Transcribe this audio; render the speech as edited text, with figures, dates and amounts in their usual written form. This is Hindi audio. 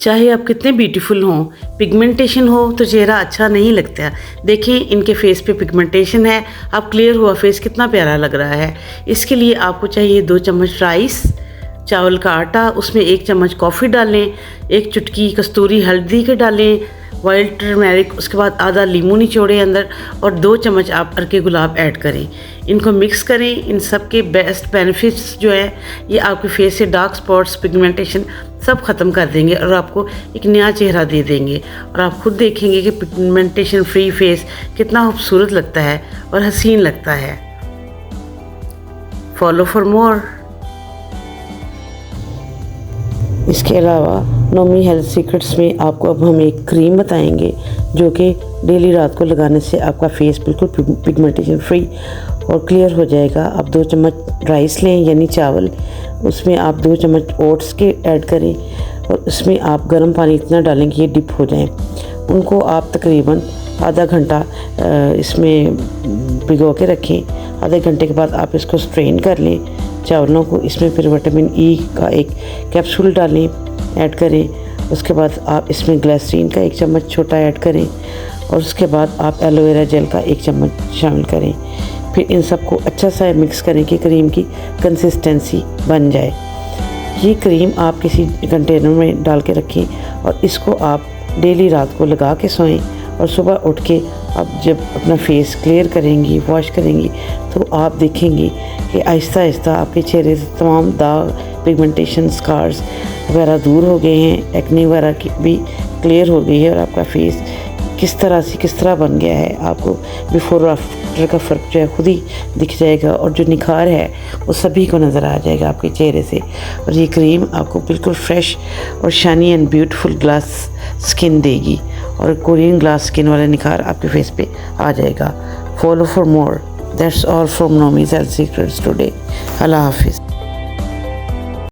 चाहे आप कितने ब्यूटीफुल हों, पिगमेंटेशन हो तो चेहरा अच्छा नहीं लगता। देखिए इनके फेस पे पिगमेंटेशन है, अब क्लियर हुआ फेस कितना प्यारा लग रहा है। इसके लिए आपको चाहिए 2 चम्मच राइस, चावल का आटा, उसमें 1 चम्मच कॉफ़ी डालें, 1 चुटकी कस्तूरी हल्दी के डालें, वाइल्ड टर्मेरिक, उसके बाद आधा लीमू निचोड़ें अंदर और 2 चम्मच आप अरके गुलाब ऐड करें। इनको मिक्स करें। इन सब के बेस्ट बेनिफिट्स जो है ये आपके फेस से डार्क स्पॉट्स, पिगमेंटेशन सब ख़त्म कर देंगे और आपको एक नया चेहरा दे देंगे। और आप खुद देखेंगे कि पिगमेंटेशन फ्री फेस कितना खूबसूरत लगता है और हसीन लगता है। फॉलो फॉर मोर। इसके अलावा नोमी हेल्थ सीक्रेट्स में आपको अब हम एक क्रीम बताएंगे जो कि डेली रात को लगाने से आपका फेस बिल्कुल पिगमेंटेशन फ्री और क्लियर हो जाएगा। आप 2 चम्मच राइस लें यानी चावल, उसमें आप 2 चम्मच ओट्स के ऐड करें और उसमें आप गर्म पानी इतना डालें कि ये डिप हो जाएं। उनको आप तकरीबन आधा घंटा इसमें भिगो के रखें। आधे घंटे के बाद आप इसको स्ट्रेन कर लें चावलों को। इसमें फिर विटामिन ई का एक कैप्सूल डालें, ऐड करें। उसके बाद आप इसमें ग्लिसरीन का 1 चम्मच छोटा ऐड करें और उसके बाद आप एलोवेरा जेल का 1 चम्मच शामिल करें। फिर इन सबको अच्छा सा मिक्स करें कि क्रीम की कंसिस्टेंसी बन जाए। ये क्रीम आप किसी कंटेनर में डाल के रखें और इसको आप डेली रात को लगा के सोएं और सुबह उठ के आप जब अपना फेस क्लियर करेंगी, वॉश करेंगी, तो आप देखेंगी कि आहिस्ता आहिस्ता आपके चेहरे से तमाम दाग, पिगमेंटेशन, स्कार्स वगैरह दूर हो गए हैं। एक्ने वगैरह की भी क्लियर हो गई है और आपका फेस किस तरह से किस तरह बन गया है, आपको बिफोर और आफ्टर का फ़र्क जो है खुद ही दिख जाएगा और जो निखार है वो सभी को नज़र आ जाएगा आपके चेहरे से। और ये क्रीम आपको बिल्कुल फ्रेश और shiny and beautiful glass skin देगी और कोरियन ग्लास स्किन वाला निखार आपके फेस पे आ जाएगा। Follow for more. That's all from Nomi's health secrets today. अल्लाह हाफिज़।